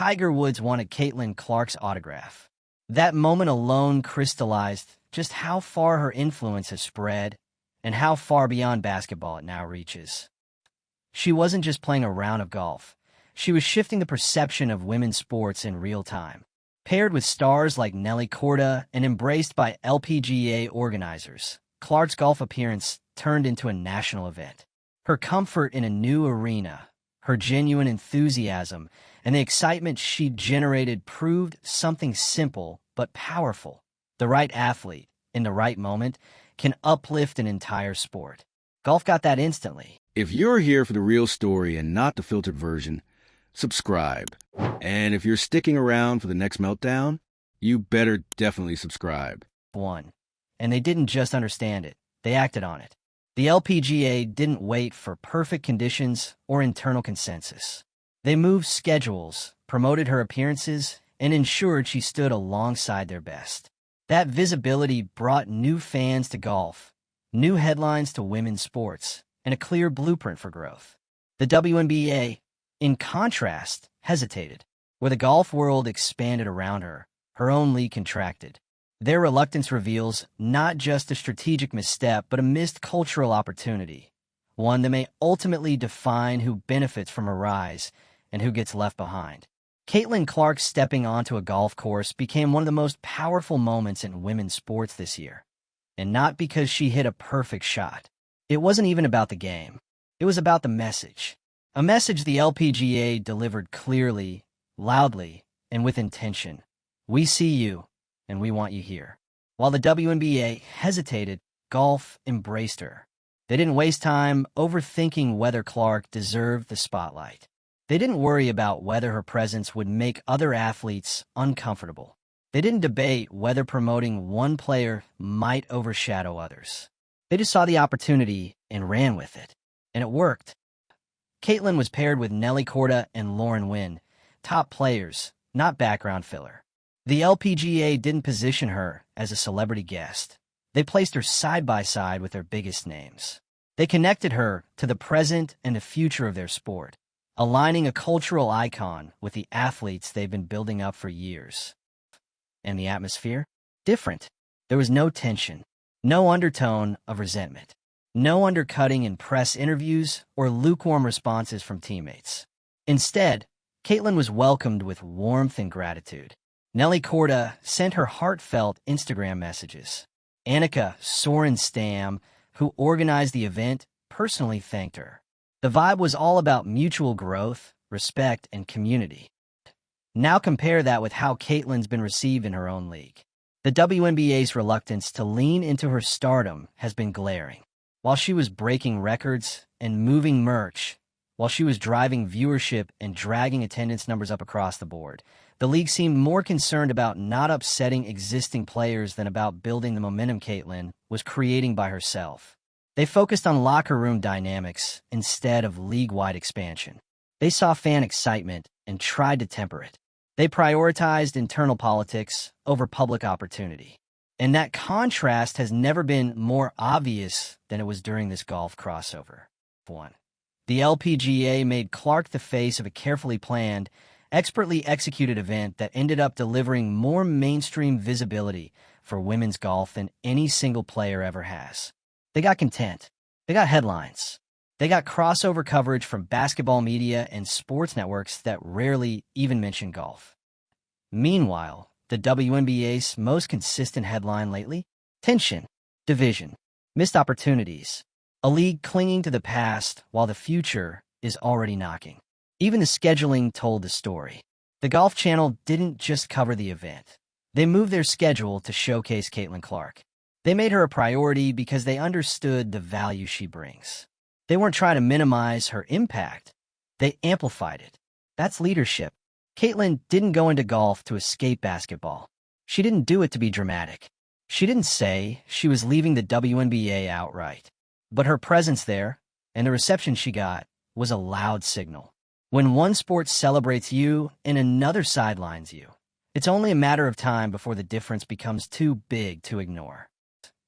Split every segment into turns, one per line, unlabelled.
Tiger Woods wanted Caitlin Clark's autograph. That moment alone crystallized just how far her influence has spread and how far beyond basketball it now reaches. She wasn't just playing a round of golf. She was shifting the perception of women's sports in real time. Paired with stars like Nelly Korda and embraced by LPGA organizers, Clark's golf appearance turned into a national event. Her comfort in a new arena, her genuine enthusiasm, and the excitement she generated proved something simple but powerful. The right athlete, in the right moment, can uplift an entire sport. Golf got that instantly.
If you're here for the real story and not the filtered version, subscribe. And if you're sticking around for the next meltdown, you better definitely subscribe.
And they didn't just understand it, they acted on it. The LPGA didn't wait for perfect conditions or internal consensus. They moved schedules, promoted her appearances, and ensured she stood alongside their best. That visibility brought new fans to golf, new headlines to women's sports, and a clear blueprint for growth. The WNBA, in contrast, hesitated. Where the golf world expanded around her, her own league contracted. Their reluctance reveals not just a strategic misstep, but a missed cultural opportunity, one that may ultimately define who benefits from a rise and who gets left behind. Caitlin Clark stepping onto a golf course became one of the most powerful moments in women's sports this year. And not because she hit a perfect shot. It wasn't even about the game. It was about the message. A message the LPGA delivered clearly, loudly, and with intention. We see you, and we want you here. While the WNBA hesitated, golf embraced her. They didn't waste time overthinking whether Clark deserved the spotlight. They didn't worry about whether her presence would make other athletes uncomfortable. They didn't debate whether promoting one player might overshadow others. They just saw the opportunity and ran with it. And it worked. Caitlin was paired with Nelly Korda and Lauren Wynn, top players, not background filler. The LPGA didn't position her as a celebrity guest. They placed her side by side with their biggest names. They connected her to the present and the future of their sport, aligning a cultural icon with the athletes they've been building up for years. And the atmosphere? Different. There was no tension, no undertone of resentment, no undercutting in press interviews or lukewarm responses from teammates. Instead, Caitlin was welcomed with warmth and gratitude. Nelly Korda sent her heartfelt Instagram messages. Annika Sorenstam, who organized the event, personally thanked her. The vibe was all about mutual growth, respect, and community. Now compare that with how Caitlin's been received in her own league. The WNBA's reluctance to lean into her stardom has been glaring. While she was breaking records and moving merch, while she was driving viewership and dragging attendance numbers up across the board, the league seemed more concerned about not upsetting existing players than about building the momentum Caitlin was creating by herself. They focused on locker room dynamics instead of league-wide expansion. They saw fan excitement and tried to temper it. They prioritized internal politics over public opportunity. And that contrast has never been more obvious than it was during this golf crossover. The LPGA made Clark the face of a carefully planned, expertly executed event that ended up delivering more mainstream visibility for women's golf than any single player ever has. They got content. They got headlines. They got crossover coverage from basketball media and sports networks that rarely even mention golf. Meanwhile, the WNBA's most consistent headline lately? Tension, division, missed opportunities. A league clinging to the past while the future is already knocking. Even the scheduling told the story. The Golf Channel didn't just cover the event. They moved their schedule to showcase Caitlin Clark. They made her a priority because they understood the value she brings. They weren't trying to minimize her impact. They amplified it. That's leadership. Caitlin didn't go into golf to escape basketball. She didn't do it to be dramatic. She didn't say she was leaving the WNBA outright. But her presence there, and the reception she got, was a loud signal. When one sport celebrates you and another sidelines you, it's only a matter of time before the difference becomes too big to ignore.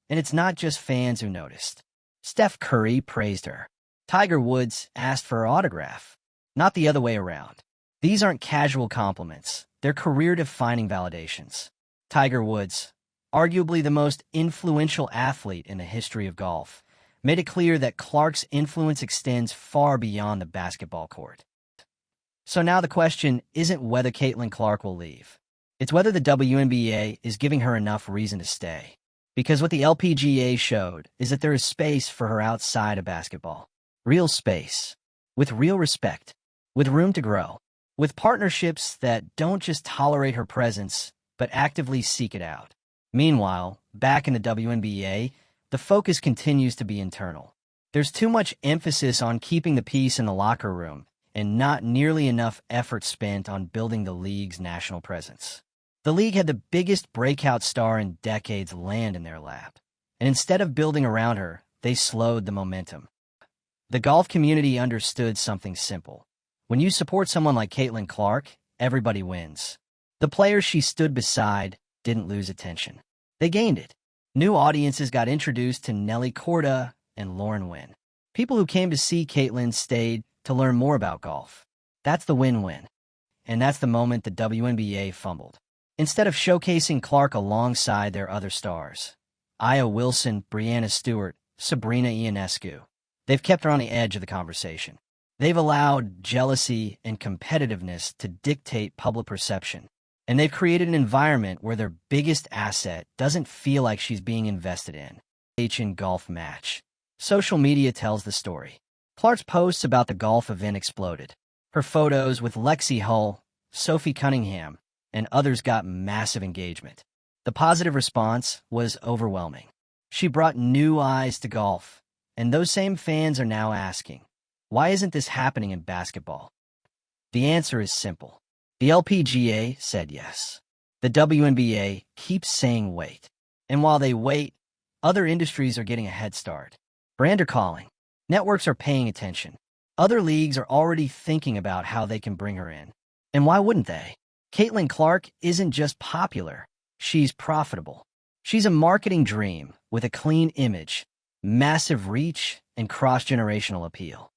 And it's not just fans who noticed. Steph Curry praised her. Tiger Woods asked for her autograph. Not the other way around. These aren't casual compliments. They're career-defining validations. Tiger Woods, arguably the most influential athlete in the history of golf, made it clear that Clark's influence extends far beyond the basketball court. So now the question isn't whether Caitlin Clark will leave. It's whether the WNBA is giving her enough reason to stay. Because what the LPGA showed is that there is space for her outside of basketball. Real space. With real respect. With room to grow. With partnerships that don't just tolerate her presence, but actively seek it out. Meanwhile, back in the WNBA, the focus continues to be internal. There's too much emphasis on keeping the peace in the locker room, and not nearly enough effort spent on building the league's national presence. The league had the biggest breakout star in decades land in their lap, and instead of building around her, they slowed the momentum. The golf community understood something simple. When you support someone like Caitlin Clark, everybody wins. The players she stood beside didn't lose attention. They gained it. New audiences got introduced to Nelly Korda and Lauren Wynn. People who came to see Caitlin stayed to learn more about golf. That's the win-win. And that's the moment the WNBA fumbled. Instead of showcasing Clark alongside their other stars, Aya Wilson, Breanna Stewart, Sabrina Ionescu, they've kept her on the edge of the conversation. They've allowed jealousy and competitiveness to dictate public perception. And they've created an environment where their biggest asset doesn't feel like she's being invested in golf match. Social media tells the story. Clark's posts about the golf event exploded. Her photos with Lexi Hull, Sophie Cunningham, and others got massive engagement. The positive response was overwhelming. She brought new eyes to golf, and those same fans are now asking, why isn't this happening in basketball? The answer is simple. The LPGA said yes. The WNBA keeps saying wait. And while they wait, other industries are getting a head start. Brands are calling. Networks are paying attention. Other leagues are already thinking about how they can bring her in. And why wouldn't they? Caitlin Clark isn't just popular. She's profitable. She's a marketing dream with a clean image, massive reach, and cross-generational appeal.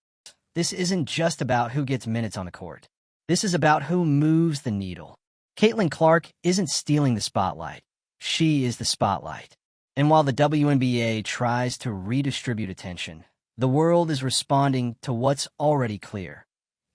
This isn't just about who gets minutes on the court. This is about who moves the needle. Caitlin Clark isn't stealing the spotlight. She is the spotlight. And while the WNBA tries to redistribute attention, the world is responding to what's already clear.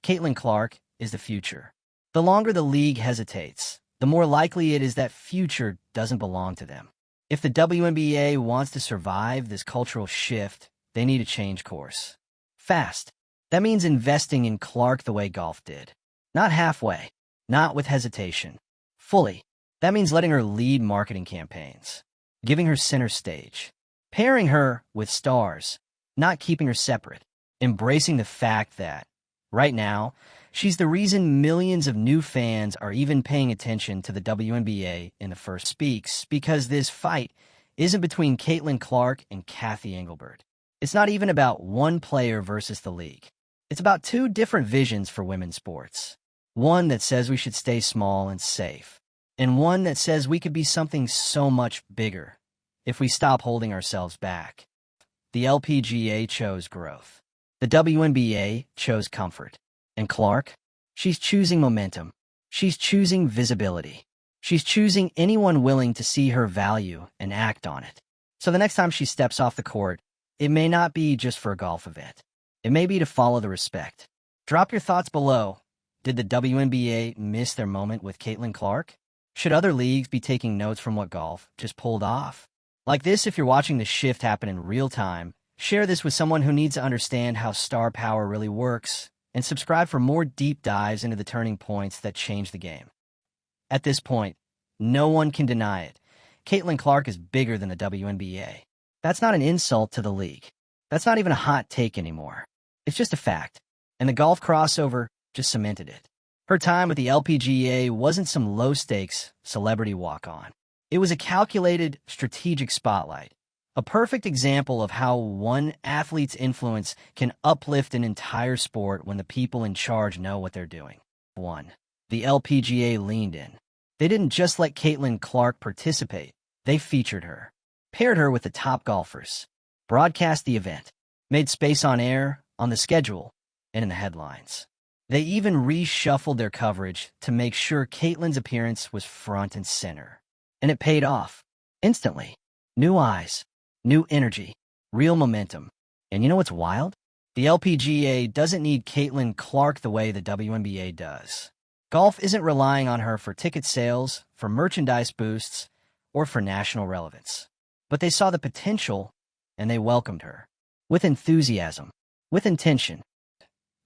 Caitlin Clark is the future. The longer the league hesitates, the more likely it is that future doesn't belong to them. If the WNBA wants to survive this cultural shift, they need to change course. Fast. That means investing in Clark the way golf did. Not halfway. Not with hesitation. Fully. That means letting her lead marketing campaigns. Giving her center stage. Pairing her with stars. Not keeping her separate. Embracing the fact that, right now, she's the reason millions of new fans are even paying attention to the WNBA in the first speaks, because this fight isn't between Caitlin Clark and Cathy Engelbert. It's not even about one player versus the league. It's about two different visions for women's sports. One that says we should stay small and safe, and one that says we could be something so much bigger if we stop holding ourselves back. The LPGA chose growth. The WNBA chose comfort. And Clark? She's choosing momentum. She's choosing visibility. She's choosing anyone willing to see her value and act on it. So the next time she steps off the court, it may not be just for a golf event. It may be to follow the respect. Drop your thoughts below. Did the WNBA miss their moment with Caitlin Clark? Should other leagues be taking notes from what golf just pulled off? Like this, if you're watching the shift happen in real time, share this with someone who needs to understand how star power really works, and subscribe for more deep dives into the turning points that change the game. At this point, no one can deny it. Caitlin Clark is bigger than the WNBA. That's not an insult to the league. That's not even a hot take anymore. It's just a fact. And the golf crossover just cemented it. Her time with the LPGA wasn't some low-stakes celebrity walk-on. It was a calculated, strategic spotlight. A perfect example of how one athlete's influence can uplift an entire sport when the people in charge know what they're doing. 1. The LPGA leaned in. They didn't just let Caitlin Clark participate. They featured her, paired her with the top golfers, broadcast the event, made space on air, on the schedule, and in the headlines. They even reshuffled their coverage to make sure Caitlyn's appearance was front and center. And it paid off. Instantly. New eyes, new energy, real momentum. And you know what's wild? The LPGA doesn't need Caitlin Clark the way the WNBA does. Golf isn't relying on her for ticket sales, for merchandise boosts, or for national relevance. But they saw the potential, and they welcomed her. With enthusiasm, with intention.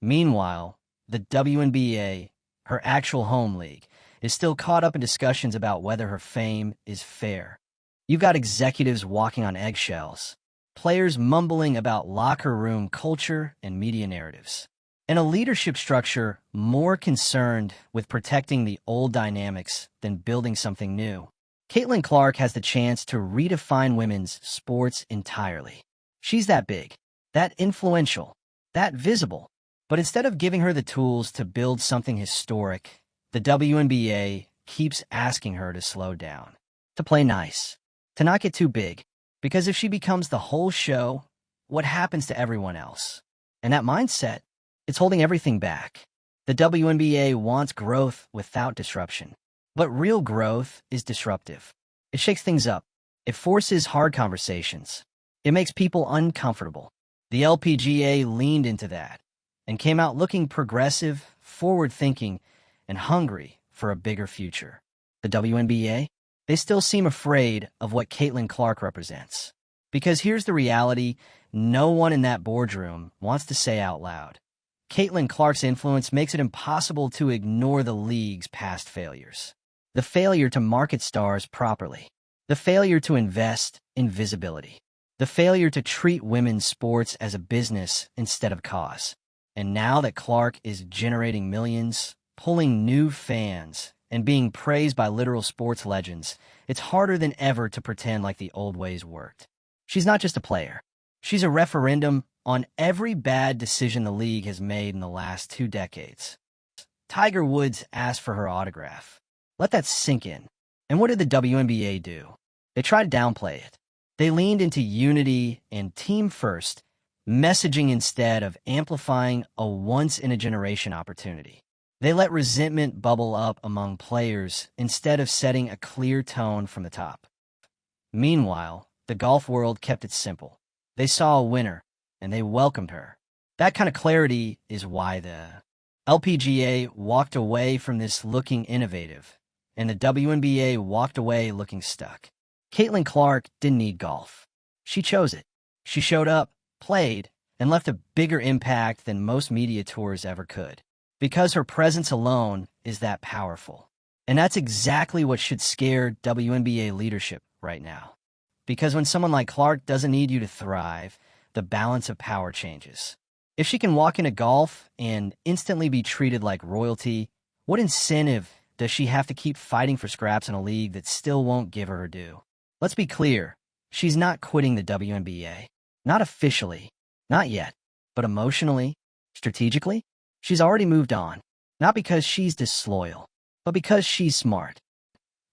Meanwhile, the WNBA, her actual home league, is still caught up in discussions about whether her fame is fair. You've got executives walking on eggshells, players mumbling about locker room culture and media narratives, and a leadership structure more concerned with protecting the old dynamics than building something new. Caitlin Clark has the chance to redefine women's sports entirely. She's that big, that influential, that visible. But instead of giving her the tools to build something historic, the WNBA keeps asking her to slow down, to play nice, to not get too big, because if she becomes the whole show, what happens to everyone else? And that mindset, it's holding everything back. The WNBA wants growth without disruption, but real growth is disruptive. It shakes things up. It forces hard conversations. It makes people uncomfortable. The LPGA leaned into that and came out looking progressive, forward-thinking, and hungry for a bigger future. The WNBA? They still seem afraid of what Caitlin Clark represents. Because here's the reality no one in that boardroom wants to say out loud. Caitlin Clark's influence makes it impossible to ignore the league's past failures. The failure to market stars properly. The failure to invest in visibility. The failure to treat women's sports as a business instead of cause. And now that Clark is generating millions, pulling new fans, and being praised by literal sports legends, it's harder than ever to pretend like the old ways worked. She's not just a player. She's a referendum on every bad decision the league has made in the last 2 decades. Tiger Woods asked for her autograph. Let that sink in. And what did the WNBA do? They tried to downplay it. They leaned into unity and team first, messaging instead of amplifying a once-in-a-generation opportunity. They let resentment bubble up among players instead of setting a clear tone from the top. Meanwhile, the golf world kept it simple. They saw a winner, and they welcomed her. That kind of clarity is why the LPGA walked away from this looking innovative, and the WNBA walked away looking stuck. Caitlin Clark didn't need golf. She chose it. She showed up, played, and left a bigger impact than most media tours ever could. Because her presence alone is that powerful. And that's exactly what should scare WNBA leadership right now. Because when someone like Clark doesn't need you to thrive, the balance of power changes. If she can walk into golf and instantly be treated like royalty, what incentive does she have to keep fighting for scraps in a league that still won't give her due? Let's be clear, she's not quitting the WNBA. Not officially. Not yet. But emotionally, strategically, she's already moved on. Not because she's disloyal, but because she's smart.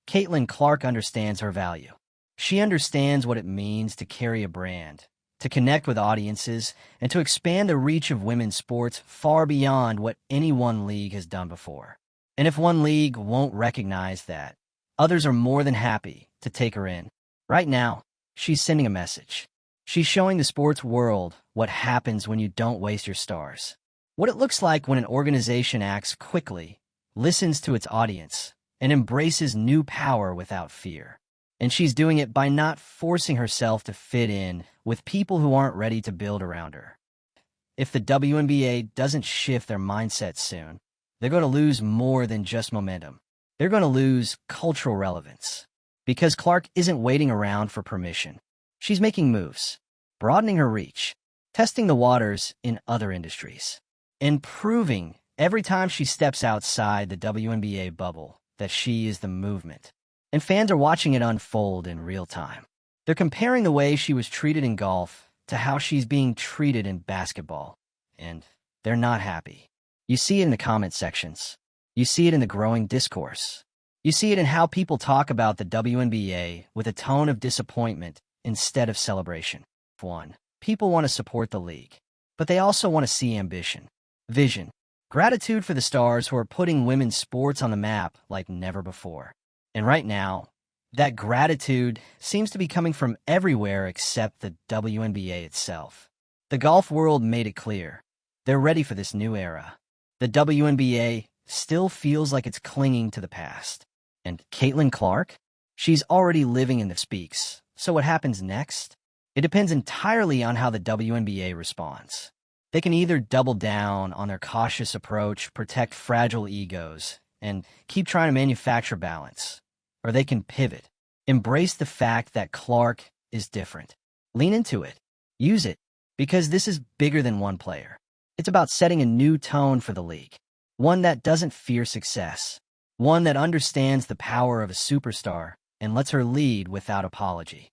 Caitlin Clark understands her value. She understands what it means to carry a brand, to connect with audiences, and to expand the reach of women's sports far beyond what any one league has done before. And if one league won't recognize that, others are more than happy to take her in. Right now, she's sending a message. She's showing the sports world what happens when you don't waste your stars. What it looks like when an organization acts quickly, listens to its audience, and embraces new power without fear. And she's doing it by not forcing herself to fit in with people who aren't ready to build around her. If the WNBA doesn't shift their mindset soon, they're going to lose more than just momentum. They're going to lose cultural relevance. Because Clark isn't waiting around for permission. She's making moves, broadening her reach, testing the waters in other industries, and proving every time she steps outside the WNBA bubble that she is the movement. And fans are watching it unfold in real time. They're comparing the way she was treated in golf to how she's being treated in basketball. And they're not happy. You see it in the comment sections. You see it in the growing discourse. You see it in how people talk about the WNBA with a tone of disappointment instead of celebration. 1. People want to support the league, but they also want to see ambition, vision, Gratitude for the stars who are putting women's sports on the map like never before. And right now, that gratitude seems to be coming from everywhere except the WNBA itself. The golf world made it clear. They're ready for this new era. The WNBA still feels like it's clinging to the past. And Caitlin Clark? She's already living in the speaks. So what happens next? It depends entirely on how the WNBA responds. They can either double down on their cautious approach, protect fragile egos, and keep trying to manufacture balance. Or they can pivot, embrace the fact that Clark is different. Lean into it. Use it, because this is bigger than one player. It's about setting a new tone for the league. One that doesn't fear success. One that understands the power of a superstar and lets her lead without apology.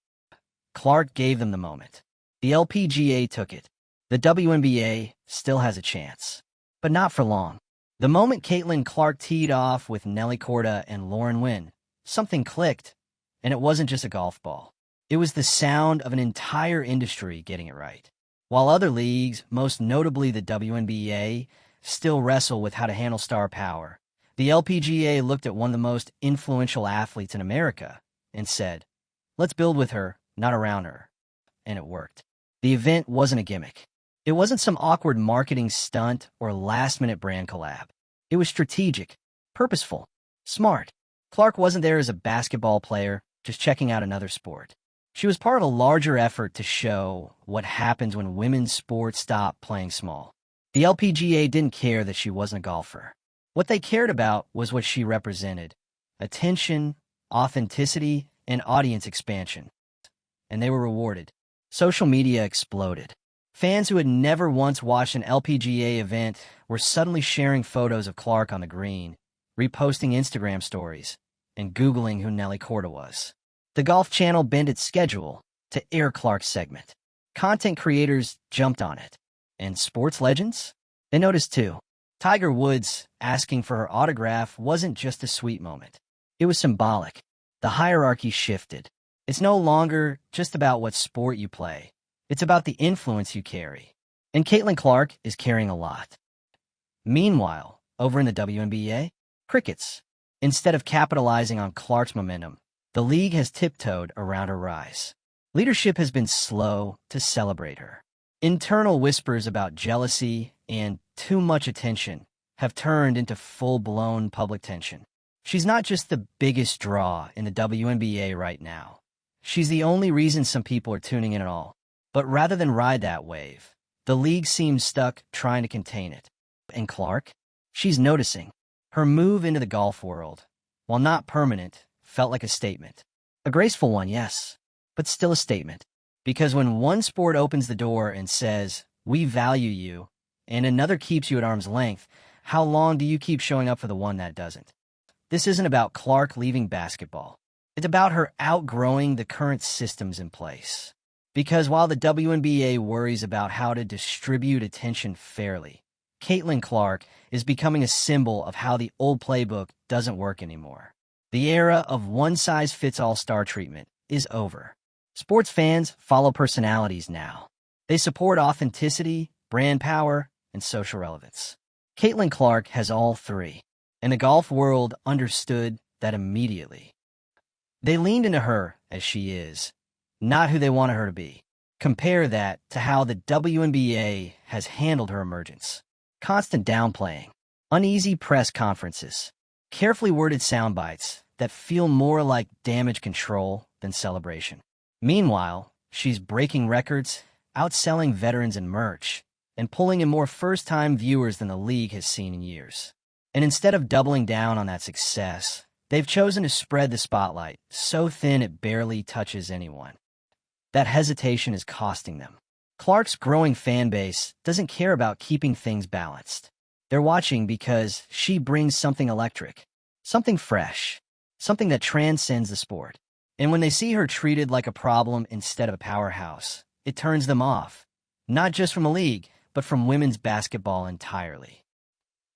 Clark gave them the moment. The LPGA took it. The WNBA still has a chance. But not for long. The moment Caitlin Clark teed off with Nelly Korda and Lauren Wynn, something clicked, and it wasn't just a golf ball. It was the sound of an entire industry getting it right. While other leagues, most notably the WNBA, still wrestle with how to handle star power, the LPGA looked at one of the most influential athletes in America and said, let's build with her, not around her. And it worked. The event wasn't a gimmick. It wasn't some awkward marketing stunt or last-minute brand collab. It was strategic, purposeful, smart. Clark wasn't there as a basketball player, just checking out another sport. She was part of a larger effort to show what happens when women's sports stop playing small. The LPGA didn't care that she wasn't a golfer. What they cared about was what she represented: attention, authenticity, and audience expansion. And they were rewarded. Social media exploded. Fans who had never once watched an LPGA event were suddenly sharing photos of Clark on the green, reposting Instagram stories, and Googling who Nelly Korda was. The Golf Channel bent its schedule to air Clark's segment. Content creators jumped on it. And sports legends? They noticed too. Tiger Woods asking for her autograph wasn't just a sweet moment. It was symbolic. The hierarchy shifted. It's no longer just about what sport you play. It's about the influence you carry. And Caitlin Clark is carrying a lot. Meanwhile, over in the WNBA, crickets. Instead of capitalizing on Clark's momentum, the league has tiptoed around her rise. Leadership has been slow to celebrate her. Internal whispers about jealousy and too much attention have turned into full-blown public tension. She's not just the biggest draw in the WNBA right now. She's the only reason some people are tuning in at all. But rather than ride that wave, the league seems stuck trying to contain it. And Clark? She's noticing. Her move into the golf world, while not permanent, felt like a statement. A graceful one, yes, but still a statement. Because when one sport opens the door and says, we value you, and another keeps you at arm's length, how long do you keep showing up for the one that doesn't? This isn't about Clark leaving basketball. It's about her outgrowing the current systems in place. Because while the WNBA worries about how to distribute attention fairly, Caitlin Clark is becoming a symbol of how the old playbook doesn't work anymore. The era of one-size-fits-all star treatment is over. Sports fans follow personalities now. They support authenticity, brand power, and social relevance. Caitlin Clark has all three, and the golf world understood that immediately. They leaned into her as she is, not who they wanted her to be. Compare that to how the WNBA has handled her emergence. Constant downplaying, uneasy press conferences, carefully worded sound bites that feel more like damage control than celebration. Meanwhile, she's breaking records, outselling veterans in merch, and pulling in more first-time viewers than the league has seen in years. And instead of doubling down on that success, they've chosen to spread the spotlight so thin it barely touches anyone. That hesitation is costing them. Clark's growing fan base doesn't care about keeping things balanced. They're watching because she brings something electric, something fresh, something that transcends the sport. And when they see her treated like a problem instead of a powerhouse, it turns them off, not just from a league, but from women's basketball entirely.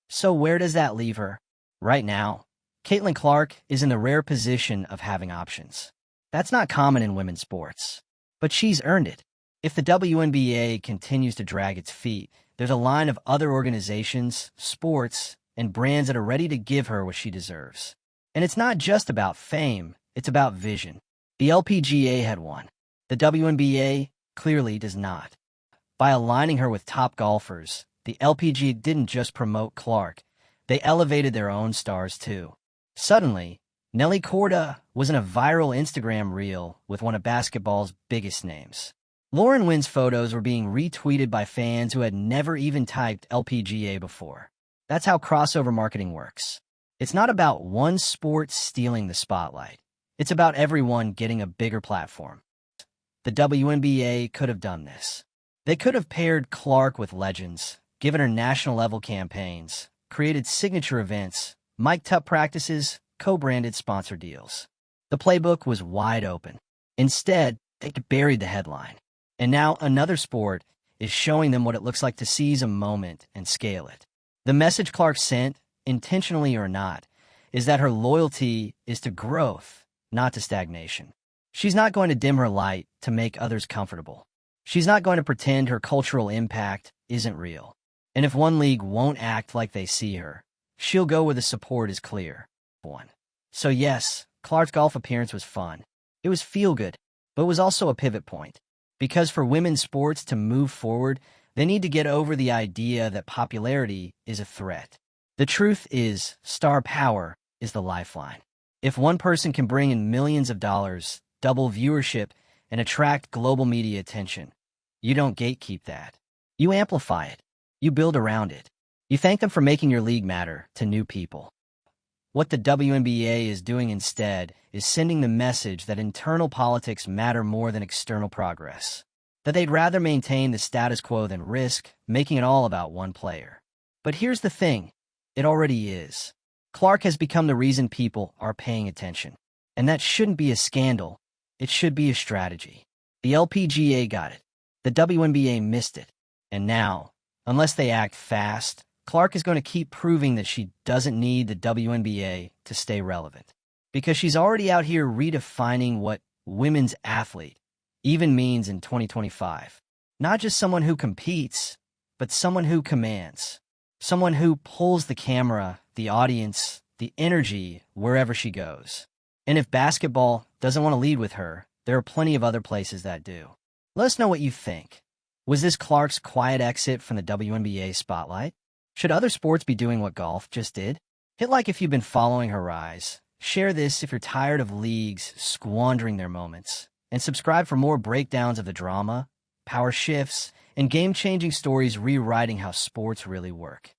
So where does that leave her? Right now, Caitlin Clark is in the rare position of having options. That's not common in women's sports, but she's earned it. If the WNBA continues to drag its feet, there's a line of other organizations, sports, and brands that are ready to give her what she deserves. And it's not just about fame, it's about vision. The LPGA had one. The WNBA clearly does not. By aligning her with top golfers, the LPGA didn't just promote Clark, they elevated their own stars too. Suddenly, Nelly Korda was in a viral Instagram reel with one of basketball's biggest names. Lauren Wynn's photos were being retweeted by fans who had never even typed LPGA before. That's how crossover marketing works. It's not about one sport stealing the spotlight. It's about everyone getting a bigger platform. The WNBA could have done this. They could have paired Clark with legends, given her national-level campaigns, created signature events, mic'd up practices, co-branded sponsor deals. The playbook was wide open. Instead, they buried the headline. And now another sport is showing them what it looks like to seize a moment and scale it. The message Clark sent, intentionally or not, is that her loyalty is to growth, not to stagnation. She's not going to dim her light to make others comfortable. She's not going to pretend her cultural impact isn't real. And if one league won't act like they see her, she'll go where the support is clear. So yes, Clark's golf appearance was fun. It was feel-good, but it was also a pivot point. Because for women's sports to move forward, they need to get over the idea that popularity is a threat. The truth is, star power is the lifeline. If one person can bring in millions of dollars, double viewership, and attract global media attention, you don't gatekeep that. You amplify it. You build around it. You thank them for making your league matter to new people. What the WNBA is doing instead is sending the message that internal politics matter more than external progress, that they'd rather maintain the status quo than risk making it all about one player. But here's the thing, it already is. Clark has become the reason people are paying attention. And that shouldn't be a scandal, it should be a strategy. The LPGA got it, the WNBA missed it, and now, unless they act fast, Clark is going to keep proving that she doesn't need the WNBA to stay relevant. Because she's already out here redefining what women's athlete even means in 2025. Not just someone who competes, but someone who commands. Someone who pulls the camera, the audience, the energy wherever she goes. And if basketball doesn't want to lead with her, there are plenty of other places that do. Let us know what you think. Was this Clark's quiet exit from the WNBA spotlight? Should other sports be doing what golf just did? Hit like if you've been following her rise. Share this if you're tired of leagues squandering their moments. And subscribe for more breakdowns of the drama, power shifts, and game-changing stories rewriting how sports really work.